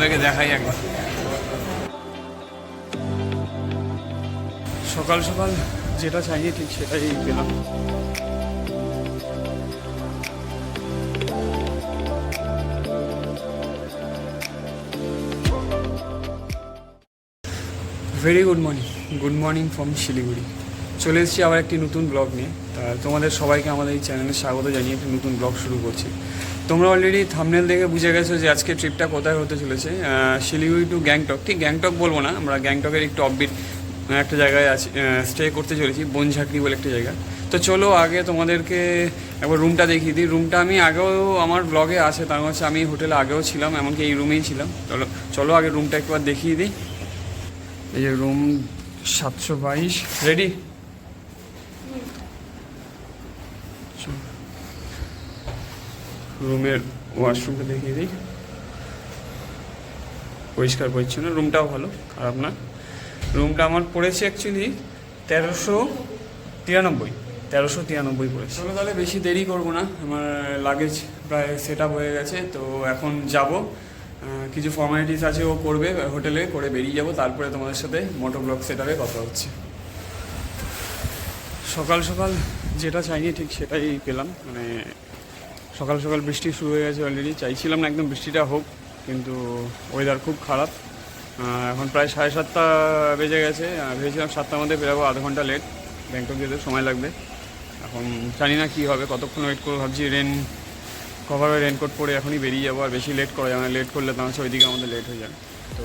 তোমাদেরকে দেখাই একবার। সকাল সকাল যেটা চাইনি ঠিক সেটাই পেলাম। Very good morning from Siliguri. চলে এসেছি আবার একটি নতুন ব্লগ নিয়ে। তোমাদের সবাইকে আমাদের এই চ্যানেলে স্বাগত জানিয়ে একটি নতুন ব্লগ শুরু করছি। তোমরা অলরেডি থাম্বনেল দেখে বুঝে গেছো যে আজকে ট্রিপটা কোথায় হতে চলেছে। শিলিগুড়ি টু গ্যাংটক, ঠিক গ্যাংটক বলবো না, আমরা গ্যাংটকের একটু অফবিট একটা জায়গায় আছি, স্টে করতে চলেছি, বনঝাঁকড়ি বলে একটা জায়গা। তো চলো আগে তোমাদেরকে একবার রুমটা দেখিয়ে দিই। রুমটা আমি আগেও আমার ব্লগে আছে, তার হচ্ছে আমি হোটেলে আগেও ছিলাম, এমনকি এই রুমেই ছিলাম। চলো আগে রুমটা একবার দেখিয়ে দিই। এই যে রুম 722, রেডি? রুমের ওয়াশরুমটা দেখিয়ে দিই, পরিষ্কার পরিচ্ছন্ন, রুমটাও ভালো, খারাপ না। রুমটা আমার পড়েছে অ্যাকচুয়ালি 1393 পড়েছে। চলো তাহলে বেশি দেরি করবো না, আমার লাগেজ প্রায় সেট আপ হয়ে গেছে। তো এখন যাব, কিছু ফর্মালিটিস আছে ও করবে, হোটেলে করে বেরিয়ে যাব। তারপরে তোমাদের সাথে মোটো ব্লগ সেট আপে কথা হচ্ছে। সকাল সকাল যেটা চাইনি ঠিক সেটাই পেলাম। মানে সকাল সকাল বৃষ্টি শুরু হয়ে গেছে অলরেডি। চাইছিলাম না একদম বৃষ্টিটা হোক, কিন্তু ওয়েদার খুব খারাপ। এখন প্রায় 7:30 বেজে গেছে। ভেবেছিলাম 7টার মধ্যে বেরোবো, আধ ঘন্টা লেট, ব্যাংকক যেতে সময় লাগবে। এখন জানি না কী হবে, কতক্ষণ ওয়েট করবো ভাবছি। কভার হয়ে রেনকোট পরে এখনই বেরিয়ে যাবো, আর বেশি লেট করা যাবে না। লেট করলে তো হচ্ছে ওইদিকে আমাদের লেট হয়ে যাবে। তো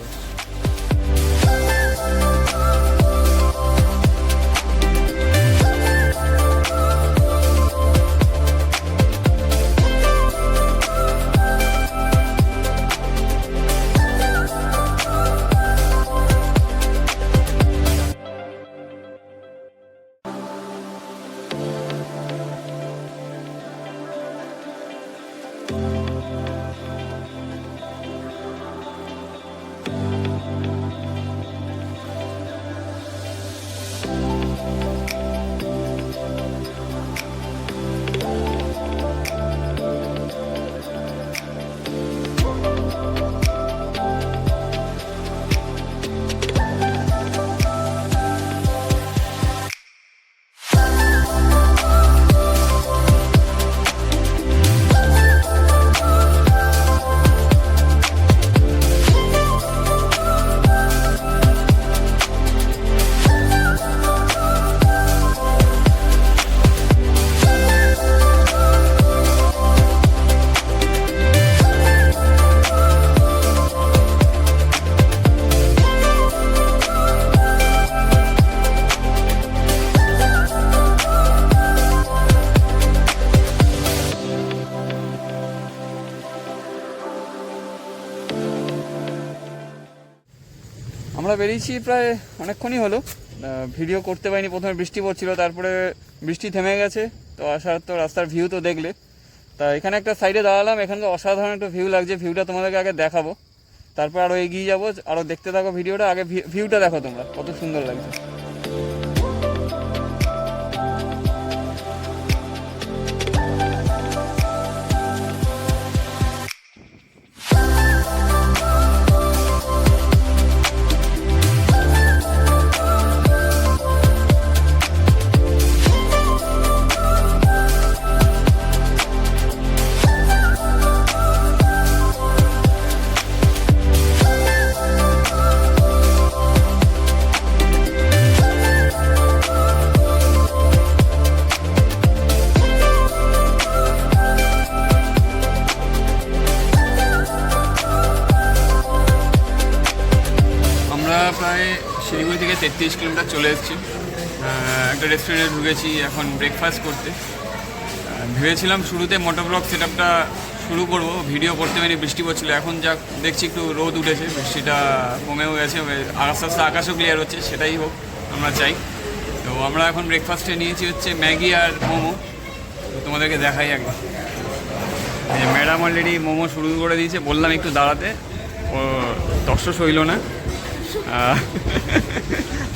আমরা বেরিয়েছি প্রায় অনেকক্ষণই হলো। ভিডিও করতে পারিনি, প্রথমে বৃষ্টি পড়ছিল, তারপরে বৃষ্টি থেমে গেছে। তো আসার তো রাস্তার ভিউ তো দেখলে। তা এখানে একটা সাইডে দাঁড়ালাম, এখানে তো অসাধারণ একটা ভিউ লাগছে। ভিউটা তোমাদেরকে আগে দেখাবো, তারপর আরও এগিয়ে যাবো, আরও দেখতে থাকো ভিডিওটা। আগে ভিউটা দেখো তোমরা, কত সুন্দর লাগছে। প্রায় শিলিগুড়ি থেকে 33 কিলোমিটার চলে এসেছি। একটা রেস্টুরেন্টে ঢুকেছি এখন ব্রেকফাস্ট করতে। ভেবেছিলাম শুরুতে মোটো ব্লগ সেট আপটা শুরু করবো, ভিডিও করতে পারিনি, বৃষ্টি পড়ছিল। এখন যা দেখছি একটু রোদ উঠেছে, বৃষ্টিটা কমেও গেছে, আস্তে আস্তে আকাশও ক্লিয়ার হচ্ছে, সেটাই হোক আমরা চাই। তো আমরা এখন ব্রেকফাস্টে নিয়েছি হচ্ছে ম্যাগি আর মোমো। তো তোমাদেরকে দেখাই একবার। ম্যাডাম অলরেডি মোমো শুরু করে দিয়েছে, বললাম একটু দাঁড়াতে, ও তর্স হইল না,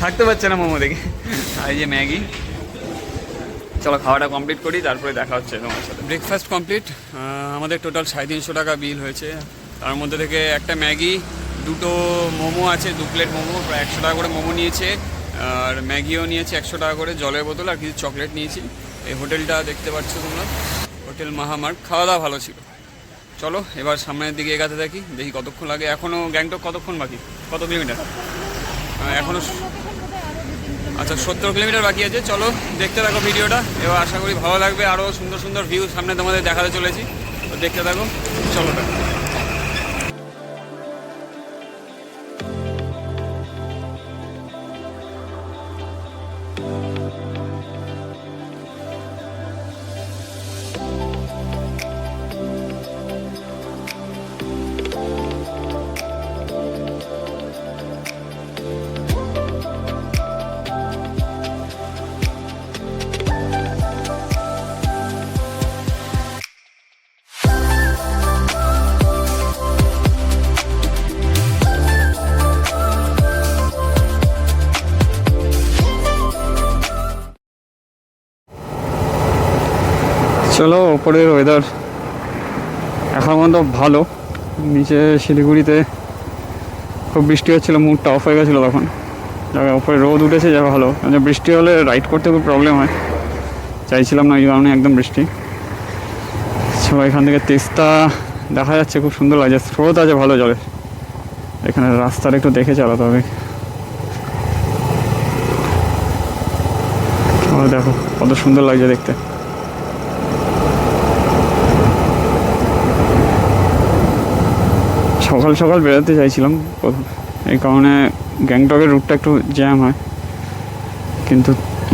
থাকতে পারছে না মোমো দেখে। আর এই যে ম্যাগি। চলো খাওয়াটা কমপ্লিট করি, তারপরে দেখা হচ্ছে তোমার সাথে। ব্রেকফাস্ট কমপ্লিট, আমাদের টোটাল 350 টাকা বিল হয়েছে। তার মধ্যে থেকে একটা ম্যাগি, দুটো মোমো আছে, 2 প্লেট মোমো, প্রায় 100 টাকা করে মোমো নিয়েছে, আর ম্যাগিও নিয়েছে 100 টাকা করে, জলের বোতল আর কিছু চকলেট নিয়েছি। এই হোটেলটা দেখতে পাচ্ছ তোমরা, হোটেল মহামার্গ। খাওয়া দাওয়া ভালো ছিল। চলো এবার সামনের দিকে এগাতে থাকি, দেখি কতক্ষণ লাগে। এখনও গ্যাংটক কতক্ষণ বাকি, কত কিলোমিটার এখনও? আচ্ছা 70 কিলোমিটার বাকি আছে। চলো দেখতে থাকো ভিডিওটা, এবার আশা করি ভালো লাগবে। আরও সুন্দর সুন্দর ভিউ সামনে তোমাদের দেখাতে চলেছি, তো দেখতে থাকো। চলো চলো, ওপরের ওয়েদার এখন পর্যন্ত ভালো। নিচে শিলিগুড়িতে খুব বৃষ্টি হচ্ছিলো, মুডটা অফ হয়ে গেছিলো তখন। জায়গা উপরে রোদ উঠেছে, জায়গা ভালো। বৃষ্টি হলে রাইড করতে খুব প্রবলেম হয়, চাইছিলাম না এই কারণে একদম বৃষ্টি। সবাই এখান থেকে তেস্তা দেখা যাচ্ছে, খুব সুন্দর লাগছে, স্রোত আছে ভালো জলের। এখানে রাস্তাটা একটু দেখে চালাতে হবে। দেখো কত সুন্দর লাগছে দেখতে। সকাল সকাল বেরোতে চাইছিলাম, এই কারণে গ্যাংটকের রুটটা একটু জ্যাম হয়, কিন্তু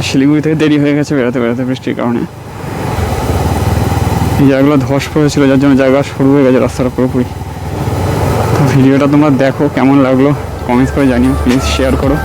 শিলিগুড়ি থেকে দেরি হয়ে গেছে বেরোতে বেরোতে বৃষ্টির কারণে। এই জায়গাগুলো ধস পড়েছিল, যার জন্য জায়গা শুরু হয়ে গেছে রাস্তাটা পুরোপুরি। তো ভিডিওটা তোমরা দেখো, কেমন লাগলো কমেন্টস করে জানিও, প্লিজ শেয়ার করো।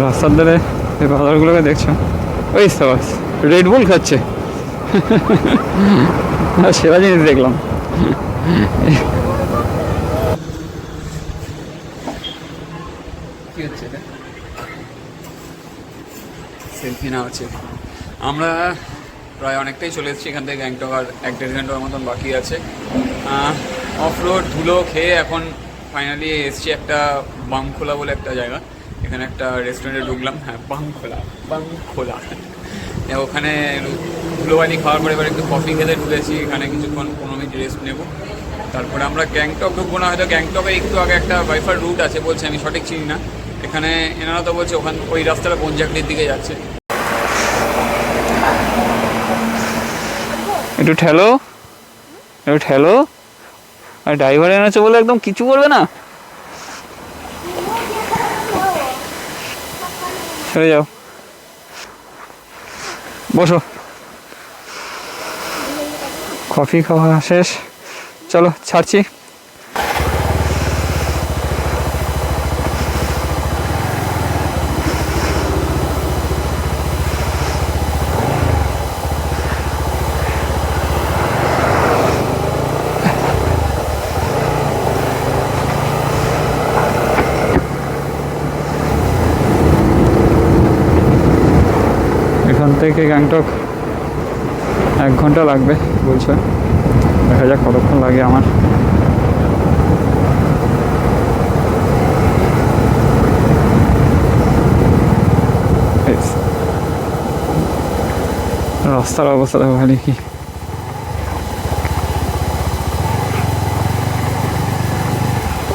রাস্তার ধারে এই বাজারগুলোকে দেখছো, ওই সাবাস রেড বুল খাচ্ছে। সেরা জিনিস দেখলাম। কি হচ্ছে এটা? সেলফি না হচ্ছে। আমরা প্রায় অনেকটাই চলে এসেছি এখান থেকে গ্যাংটক, আর 1-1.5 ঘন্টার মতন বাকি আছে। অফ রোড ধুলো খেয়ে এখন ফাইনালি এসছি একটা বাংখোলা বলে একটা জায়গা। এখানে একটা রেস্টুরেন্টে ঢুকলাম, হ্যাঁ বাংখোলা। ওখানে ধুলোবালি খাওয়ার পরে এবার একটু কফি খেতে ঢুকেছি। এখানে কিছুক্ষণ 15 মিনিট রেস্ট নেবো, তারপরে আমরা গ্যাংটক ঢুকবো না হয়তো। গ্যাংটকে একটু আগে একটা ওয়াইফাই রুট আছে বলছে, আমি সঠিক চিনি না। এখানে এনারা তো বলছে ওখান ওই রাস্তাটা বনজাকলির দিকে যাচ্ছে। একটু ঠেলো, একটু ঠেলো। আর ড্রাইভার এনেছে বলে একদম কিছু বলবে না, চলে যাও, বসো। কফি খাওয়া শেষ, চলো ছাড়ছি। এখান থেকে গ্যাংটক 1 ঘন্টা লাগবে বলছে, দেখা যাক কতক্ষণ লাগে আমার। রাস্তার অবস্থা দেখো খালি, কি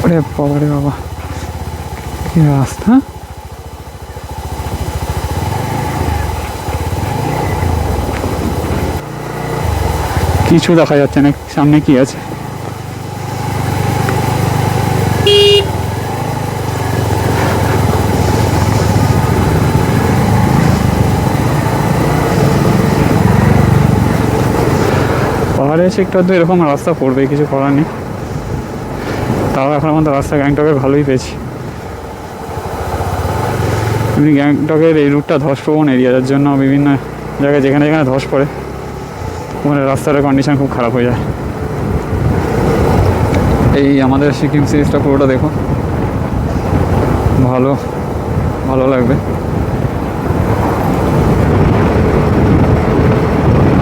ওরে বাবা রে বাবা, কি রাস্তা। কিছু দেখা যাচ্ছে না সামনে কি আছে। পাহাড়ে এসে একটু আধটু এরকম রাস্তা পড়বে, কিছু করার নেই। তাও এখন আমাদের রাস্তা গ্যাংটকের ভালোই পেয়েছি। এমনি গ্যাংটকের এই রুটটা ধসপ্রবণ এরিয়া, যার জন্য বিভিন্ন জায়গায় যেখানে যেখানে ধস পড়ে ওখানে রাস্তার কন্ডিশন খুব খারাপ হয়ে যায়। এই আমাদের সিকিম সিরিজটা পুরোটা দেখো, ভালো ভালো লাগবে।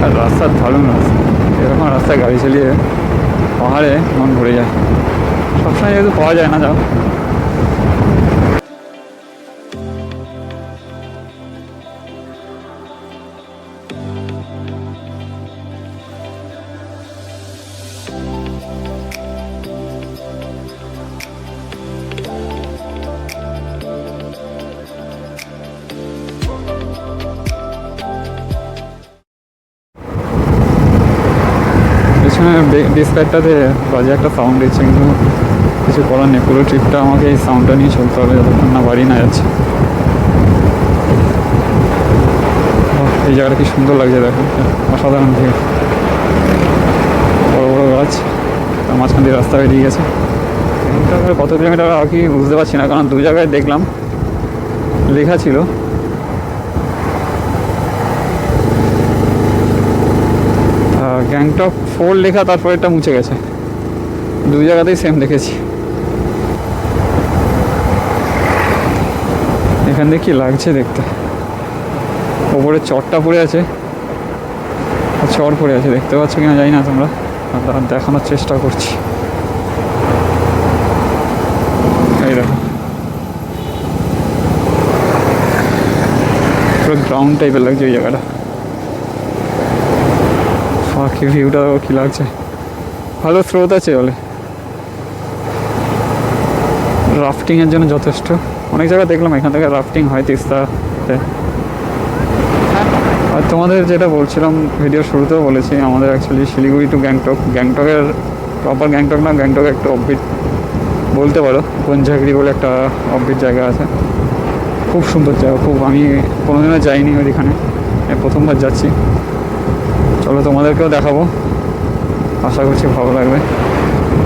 আর রাস্তার দারুণ রাস্তা, এরকম রাস্তায় গাড়ি চালিয়ে পাহাড়ে মন ভরে যায়। সবসময় যেহেতু পাওয়া যায় না, যাও পেছনে ডিসপ্লেটাতে বাজে একটা সাউন্ড দিচ্ছে, কিন্তু কিছু করার নেই। পুরো ট্রিপটা আমাকে এই সাউন্ডটা নিয়ে চলতে হবে যতক্ষণ না বাড়ি না যাচ্ছে। এই জায়গাটা কি সুন্দর লাগছে, দেখো, অসাধারণ ভিউ। বড় বড় গাছ, তার মাঝখান দিয়ে রাস্তা বেরিয়ে গেছে। কত কিলোমিটার আর কি বুঝতে পারছি না, কারণ দু জায়গায় দেখলাম লেখা ছিল। গ্যাংটক 4 লেখা, তারপরে একটা মুছে গেছে। দু জায়গাতেই সেম দেখেছি। এখান থেকে কি লাগছে দেখতে, ওপরে চরটা পড়ে আছে, চর পড়ে আছে, দেখতে পাচ্ছ কিনা জানি না তোমরা, দেখানোর চেষ্টা করছি। এই দেখো, পুরো গ্রাউন্ড টাইপের লাগছে ওই জায়গাটা। বাকি ভিউটা কি লাগছে, ভালো স্রোত আছে বলে, রাফটিংয়ের জন্য যথেষ্ট। অনেক জায়গায় দেখলাম এখান থেকে রাফটিং হয় তিস্তাতে। আর তোমাদের যেটা বলছিলাম ভিডিও শুরুতেও বলেছি, আমাদের অ্যাকচুয়ালি শিলিগুড়ি টু গ্যাংটক, গ্যাংটকের প্রপার গ্যাংটক না, গ্যাংটক একটা অফবিট বলতে পারো, বনঝাগড়ি বলে একটা অফবিট জায়গা আছে। খুব সুন্দর জায়গা, খুব, আমি কোনোদিনও যাইনি ওইখানে, প্রথমবার যাচ্ছি। চলো তোমাদেরকেও দেখাবো, আশা করছি ভালো লাগবে।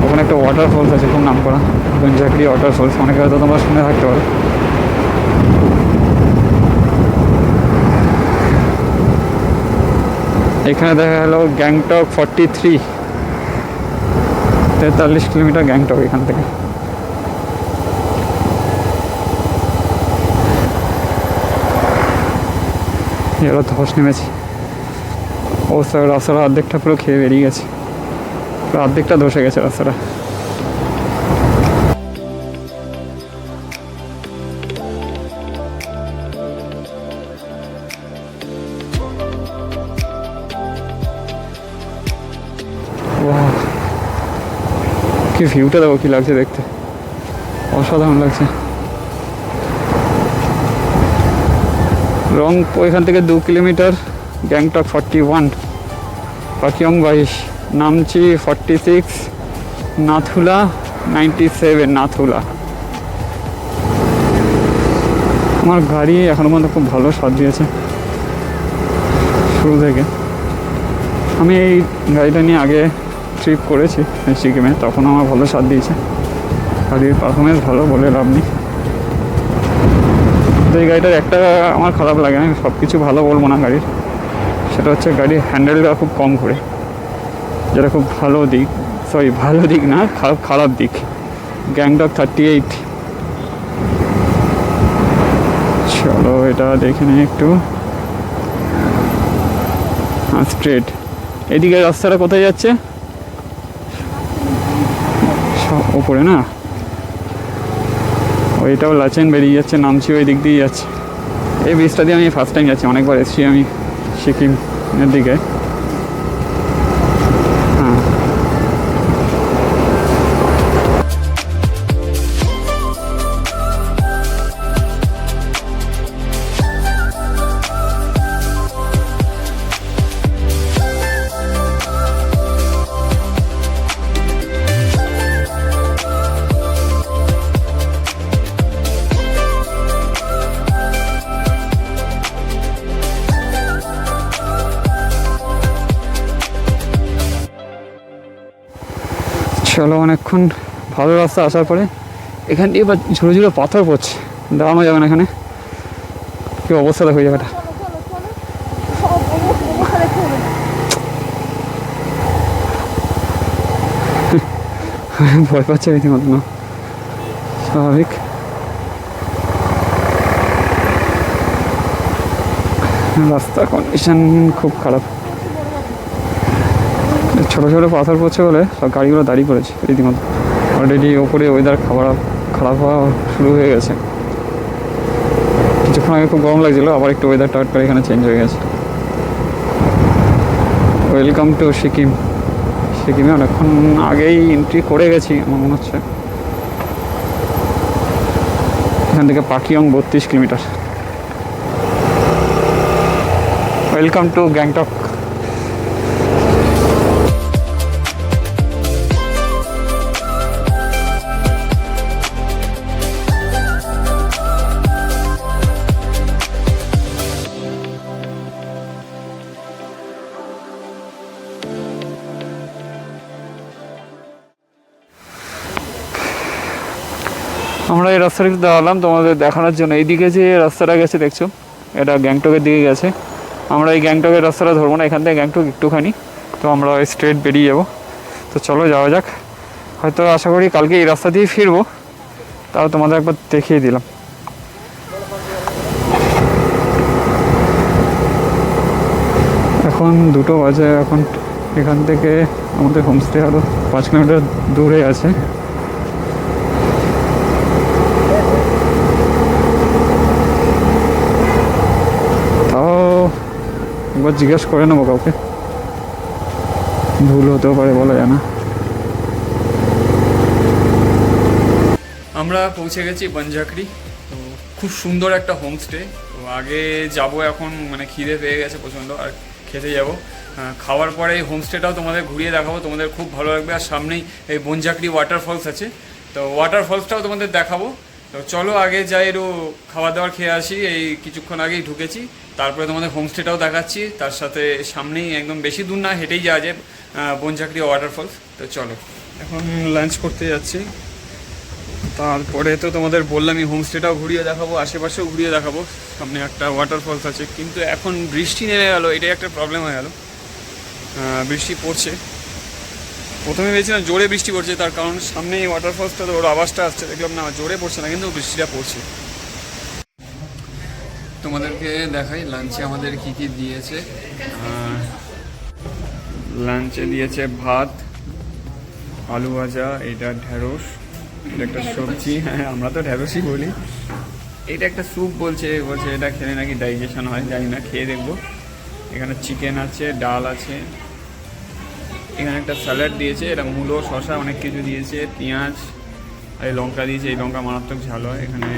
ওখানে একটা ওয়াটারফলস আছে, খুব নাম করা, বনঝাগড়ি ওয়াটারফলস, অনেকে হয়তো তোমরা শুনে থাকতে পারো। এখানে দেখা গেল গ্যাংটক 43, 43 কিলোমিটার গ্যাংটক এখান থেকে। এবার ধস নেমেছে, অবস্থা রাস্তাটা অর্ধেকটা পুরো খেয়ে বেরিয়ে গেছে, অর্ধেকটা ধসে গেছে রাস্তাটা। কি ভিউটা দেখো, কি লাগছে দেখতে, অসাধারণ লাগছে। রং ওইখান থেকে 2 কিলোমিটার, গ্যাংটক 41, পাকিয়ং 22, নামচি 46, নাথুলা 97, নাথুলা। আমার গাড়ি এখনো পর্যন্ত খুব ভালো স্বাদ দিয়েছে শুরু থেকে। আমি এই গাড়িটা নিয়ে আগে ট্রিপ করেছি সিকিমে, তখন আমার ভালো স্বাদ দিয়েছে। গাড়ির পারফরমেন্স ভালো বলে লাভ নেই। তো এই গাড়িটার একটা আমার খারাপ লাগে, আমি সব কিছু ভালো বলবো না গাড়ির, সেটা হচ্ছে গাড়ির হ্যান্ডেলটা খুব কম করে, যেটা খুব ভালো দিক, সরি ভালো দিক না, খারাপ দিক। গ্যাংটক 38। চলো এটা দেখে নিই একটু। স্ট্রেট এদিকে রাস্তাটা কোথায় যাচ্ছে, ওপরে না, ওইটাও লাচেন বেরিয়ে যাচ্ছে, নামছি ওই দিক দিয়ে যাচ্ছে। এই ব্রিজটা দিয়ে আমি ফার্স্ট টাইম যাচ্ছি, অনেকবার এসেছি আমি সিকিমের দিকে। হ্যাঁ, চলো, অনেকক্ষণ ভালো রাস্তা আসার পরে এখান দিয়ে এবার ঝুড়ো ঝুড়ো পাথর পড়ছে, দাঁড়ানো যাবে না এখানে। কি অবস্থা দেখো জায়গাটা। ভয় পাচ্ছে রীতিমতো, না স্বাভাবিক। রাস্তার কন্ডিশন খুব খারাপ, ছোটো ছোটো পাথর পড়ছে বলে সব গাড়িগুলো দাঁড়িয়ে পড়েছে রীতিমতো। অলরেডি ওপরে ওয়েদার খারাপ হওয়া শুরু হয়ে গেছে। কিছুক্ষণ আগে খুব গরম লাগছিলো, আবার একটু ওয়েদারটা হট করে এখানে চেঞ্জ হয়ে গেছে। Welcome to Sikkim. সিকিমে অনেকক্ষণ আগেই এন্ট্রি করে গেছি আমার মনে হচ্ছে। এখান থেকে Pakyong 32 kilometre. Welcome to Gangtok. আমরা এই রাস্তাটা একটু দাঁড়ালাম তোমাদের দেখানোর জন্য। এইদিকে যে রাস্তাটা গেছে দেখছো, এটা গ্যাংটকের দিকে গেছে। আমরা এই গ্যাংটকের রাস্তাটা ধরবো না, এখান থেকে গ্যাংটক একটুখানি, তো আমরা স্ট্রেট বেরিয়ে যাবো। তো চলো যাওয়া যাক। হয়তো আশা করি কালকে এই রাস্তা দিয়ে ফিরবো, তাও তোমাদের একবার দেখিয়ে দিলাম। এখন 2টো বাজে। এখন এখান থেকে আমাদের হোমস্টে আরও 5 কিলোমিটার দূরে আছে। একবার জিজ্ঞেস করে নেবো কাউকে, ভুল হতেও পারে, বলা যায় না। আমরা পৌঁছে গেছি বনঝাকড়ি। তো খুব সুন্দর একটা হোমস্টে। তো আগে যাব, এখন মানে খিদে পেয়ে গেছে প্রচণ্ড, আর খেতে যাব। খাওয়ার পরে এই হোমস্টেটাও তোমাদের ঘুরিয়ে দেখাবো, তোমাদের খুব ভালো লাগবে। আর সামনেই এই বনঝাকড়ি ওয়াটারফলস আছে, তো ওয়াটারফলসটাও তোমাদের দেখাবো। তো চলো আগে যাই, একটু খাওয়া দাওয়ার খেয়ে আসি। এই কিছুক্ষণ আগেই ঢুকেছি, তারপরে তোমাদের হোমস্টেটাও দেখাচ্ছি। তার সাথে সামনেই, একদম বেশি দূর না, হেঁটেই যাওয়া যায় বনঝাকড়ি ওয়াটারফলস। তো চলো এখন লাঞ্চ করতে যাচ্ছি। তারপরে তো তোমাদের বললামই হোমস্টেটাও ঘুরিয়ে দেখাবো, আশেপাশেও ঘুরিয়ে দেখাবো। সামনে একটা ওয়াটারফলস আছে, কিন্তু এখন বৃষ্টি নেমে গেল, এটাই একটা প্রবলেম হয়ে গেল। বৃষ্টি পড়ছে, প্রথমে ভেবেছিলাম জোরে বৃষ্টি পড়ছে, তার কারণ সামনে এই ওয়াটারফলসটা তো ওর আওয়াজটা আসছে, দেখলাম না জোরে পড়ছে না, কিন্তু বৃষ্টিটা পড়ছে। তোমাদেরকে দেখাই লাঞ্চে আমাদের কি কি দিয়েছে। লাঞ্চে দিয়েছে ভাত, আলু ভাজা, এটা ঢ্যাঁড়স, এটা একটা সবজি, হ্যাঁ আমরা তো ঢ্যাঁড়সই বলি। এটা একটা স্যুপ বলছে এটা খেলে নাকি ডাইজেশন হয়, জানি না, খেয়ে দেখবো। এখানে চিকেন আছে, ডাল আছে, এখানে একটা স্যালাড দিয়েছে, এটা মূলো, শসা, অনেক কিছু দিয়েছে, পেঁয়াজ আর লঙ্কা দিয়েছে। এই লঙ্কা মারাত্মক ঝাল হয়। এখানে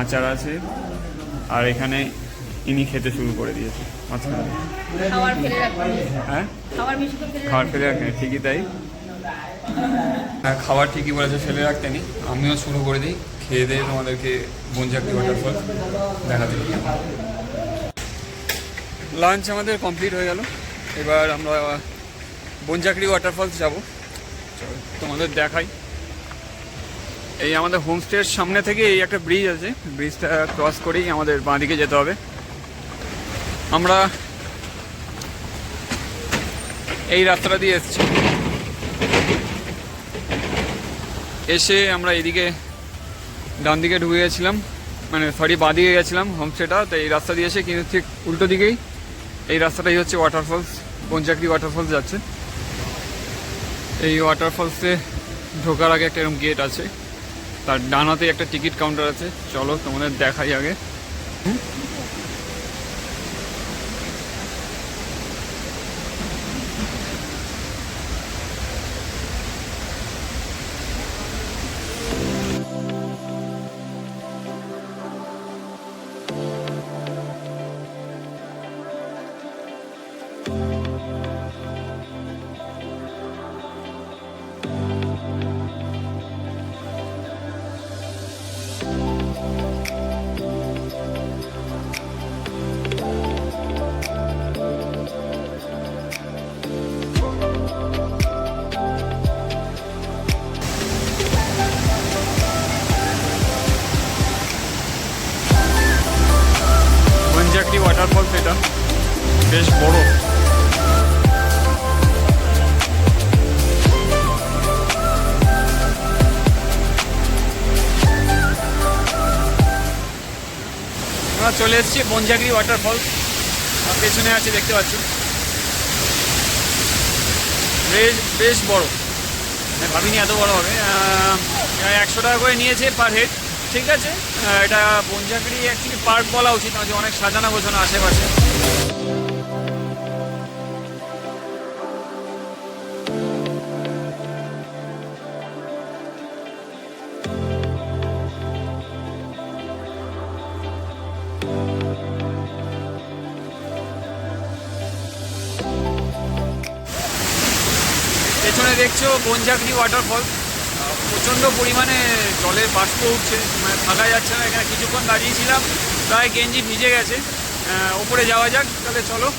আচার আছে, আর এখানে ইনি খেতে শুরু করে দিয়েছে মাঝখানে। হ্যাঁ খাবার ফেলে রাখেন, ঠিকই তাই। হ্যাঁ খাবার ঠিকই বলেছে, ফেলে রাখতেনি। আমিও শুরু করে দিই, খেয়ে দিয়ে তোমাদেরকে বনঝাকড়ি ওয়াটারফল দেখাতে দিই। লাঞ্চ আমাদের কমপ্লিট হয়ে গেল, এবার আমরা বনঝাকড়ি ওয়াটারফলস যাব। তোমাদের দেখাই। এই আমাদের হোমস্টের সামনে থেকে এই একটা ব্রিজ আছে, ব্রিজটা ক্রস করেই আমাদের বাঁদিকে যেতে হবে। আমরা এই রাস্তাটা দিয়ে এসেছি, এসে আমরা এইদিকে ডান দিকে ঢুকে গেছিলাম, মানে সরি বাঁ দিকে গেছিলাম হোমস্টেটা। তো এই রাস্তা দিয়ে এসে কিন্তু ঠিক উল্টো দিকেই এই রাস্তাটাই হচ্ছে ওয়াটারফলস, বনঝাকড়ি ওয়াটারফলস যাচ্ছে। এই ওয়াটারফলসে ঢোকার আগে একটা এরকম গেট আছে, তার ডানাতে একটা টিকিট কাউন্টার আছে। চলো তোমাদের দেখাই আগে। বনঝাঁকড়ি ওয়াটারফলস, এটা বেশ বড়। আমরা চলে এসেছি বনঝাঁকড়ি ওয়াটারফলস, পেছনে আছে দেখতে পাচ্ছি, বেশ বড়, ভাবিনি এত বড় হবে। 100 টাকা করে নিয়েছে পার হেড, ঠিক আছে। এটা বনঝাঁকড়ি অ্যাকচুয়ালি পার্ক বলা উচিত, অনেক সাজানো গোছানো আশেপাশে। পেছনে দেখছো বনঝাঁকড়ি ওয়াটারফল, প্রচণ্ড পরিমাণে জলের বাষ্প উঠছে, মানে থাকা যাচ্ছে না। এখানে কিছুক্ষণ দাঁড়িয়েছিলাম, প্রায় গেঞ্জি ভিজে গেছে। ওপরে যাওয়া যাক তাহলে, চলো।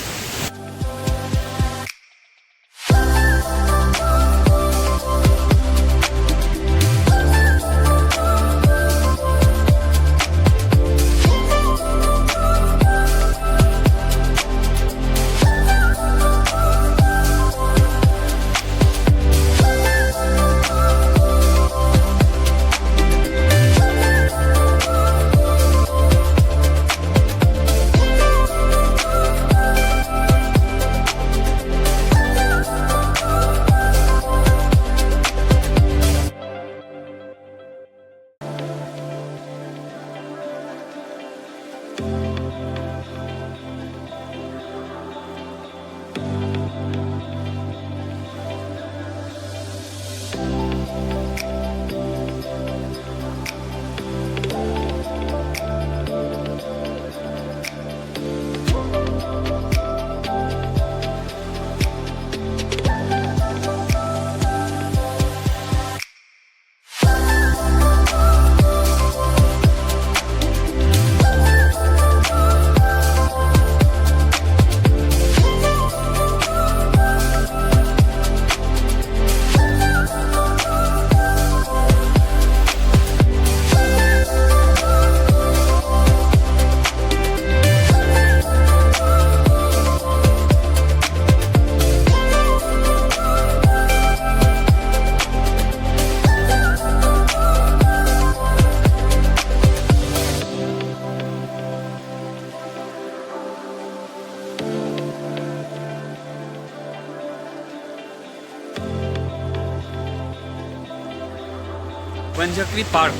বনঝাঁকড়ি পার্ক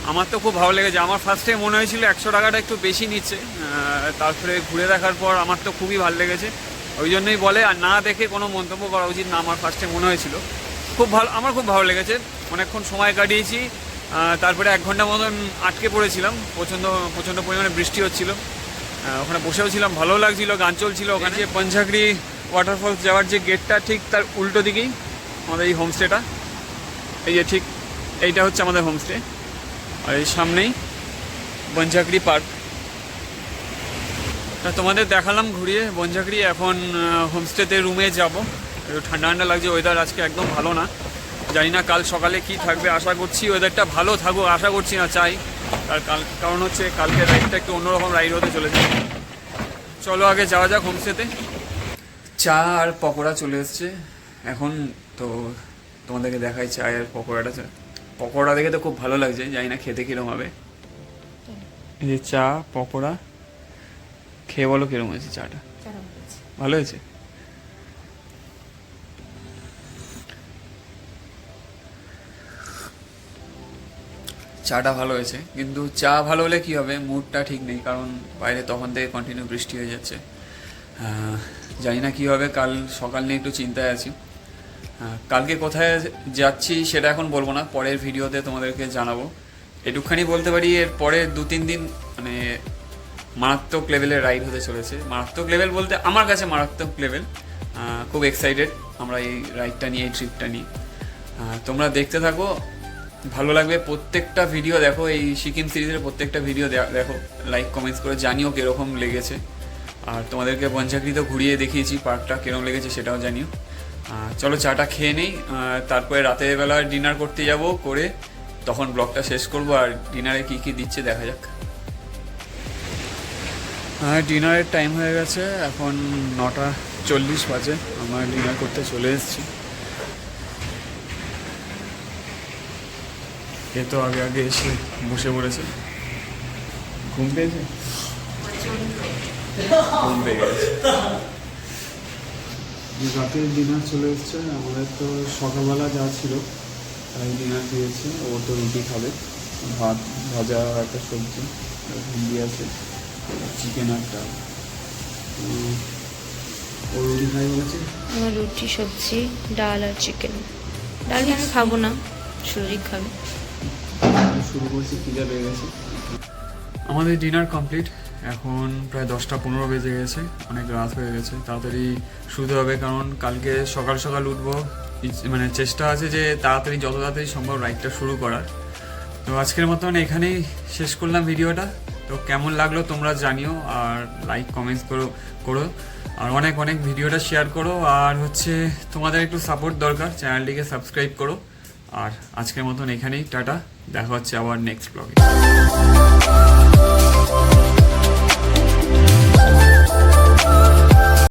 আমার তো খুব ভালো লেগেছে। আমার ফার্স্টে মনে হয়েছিল 100 টাকাটা একটু বেশি নিচ্ছে, তারপরে ঘুরে দেখার পর আমার তো খুবই ভালো লেগেছে। ওই জন্যই বলে, আর না দেখে কোনো মন্তব্য করা উচিত না। আমার ফার্স্টে মনে হয়েছিল খুব ভালো, আমার খুব ভালো লেগেছে। অনেকক্ষণ সময় কাটিয়েছি, তারপরে 1 ঘন্টা মতন আটকে পড়েছিলাম, প্রচণ্ড পরিমাণে বৃষ্টি হচ্ছিল। ওখানে বসেও ছিলাম, ভালো লাগছিল, গান চলছিল ওখানে। যে বনঝাঁকড়ি ওয়াটারফলস যাওয়ার যে গেটটা, ঠিক তার উল্টো দিকেই আমাদের এই হোমস্টেটা। এই যে ঠিক এইটা হচ্ছে আমাদের হোমস্টে, আর এই সামনেই বনঝাঁকড়ি পার্ক। তোমাদের দেখালাম ঘুরিয়ে বনঝাঁকড়ি। এখন হোমস্টেতে রুমে যাব। একটু ঠান্ডা ঠান্ডা লাগছে, ওয়েদার আজকে একদম ভালো না। জানি না কাল সকালে কি থাকবে, আশা করছি ওয়েদারটা ভালো থাকুক, আশা করছি না, চাই। কারণ হচ্ছে কালকে রাইডটা একটু অন্যরকম রাইড হতে চলেছে। চলো আগে যাওয়া যাক হোমস্টেতে। চা আর পকোড়া চলে এসছে এখন, তো তোমাদেরকে দেখাই চা আর পকোড়াটা। পকোড়া দেখে তো খুব ভালো লাগছে, জানি না খেতে কিরম হবে। এই যে চা পকোড়া, খেয়ে বলো কিরম হয়েছে চাটা? ভালো হয়েছে। চাটা ভালো হয়েছে, কিন্তু চা ভালো হলে কি হবে, মুডটা ঠিক নেই, কারণ বাইরে তখন থেকে কন্টিনিউ বৃষ্টি হয়ে যাচ্ছে। জানি না কী হবে, কাল সকাল নিয়ে একটু চিন্তায় আছি। কালকে কোথায় যাচ্ছি সেটা এখন বলবো না, পরের ভিডিওতে তোমাদেরকে জানাবো। একটুখানি বলতে পারি, এর পরে 2-3 দিন মানে মারাত্মক লেভেলের রাইড হতে চলেছে। মারাত্মক লেভেল বলতে আমার কাছে মারাত্মক লেভেল। খুব এক্সাইটেড আমরা এই রাইডটা নিয়ে, এই ট্রিপটা নিয়ে। তোমরা দেখতে থাকো, ভালো লাগবে। প্রত্যেকটা ভিডিও দেখো, এই সিকিম সিরিজের প্রত্যেকটা ভিডিও দেখো, লাইক কমেন্টস করে জানিও কীরকম লেগেছে। আর তোমাদেরকে বনঝাঁকড়িতেও ঘুরিয়ে দেখিয়েছি, পার্কটা কীরকম লেগেছে সেটাও জানিও। চলো চাটা খেয়ে নেই, তারপরে রাতের বেলা ডিনার করতে যাব, করে তখন ব্লগটা শেষ করব। আর ডিনারে কী কী দিচ্ছে দেখা যাক। ডিনারের টাইম হয়ে গেছে, এখন 9:40 বাজে। আমরা ডিনার করতে চলে এসেছি। এ তো আগে আগে এসে বসে পড়েছে। ঘুম পেয়েছে? ঘুম পেয়ে গেছে। রাতের ডিনার চলে এসছে। আমাদের তো সকালবেলা যা ছিল তাই ডিনার দিয়েছে। ও তো রুটি খাবে, ভাত ভাজা একটা সবজি ভিন্ডি আছে, চিকেন একটা। ও রুটি খাই বলেছে। আমার রুটি সবজি ডাল আর চিকেন। ডাল আমি খাবো না, সুরজিৎ খাবে। শুরু করছি, খিদে পেয়ে গেছে। আমাদের ডিনার কমপ্লিট। এখন প্রায় 10:15 বেজে গেছে, অনেক রাত হয়ে গেছে। তাড়াতাড়ি শুতে হবে, কারণ কালকে সকাল সকাল উঠবো। মানে চেষ্টা আছে যে তাড়াতাড়ি, যত তাড়াতাড়ি সম্ভব রাইডটা শুরু করার। তো আজকের মতন এখানেই শেষ করলাম ভিডিওটা। তো কেমন লাগলো তোমরা জানিও, আর লাইক কমেন্টস করো আর অনেক অনেক ভিডিওটা শেয়ার করো। আর হচ্ছে তোমাদের একটু সাপোর্ট দরকার, চ্যানেলটিকে সাবস্ক্রাইব করো। আর আজকের মতন এখানেই টাটা, দেখা হচ্ছে আবার নেক্সট ব্লগে।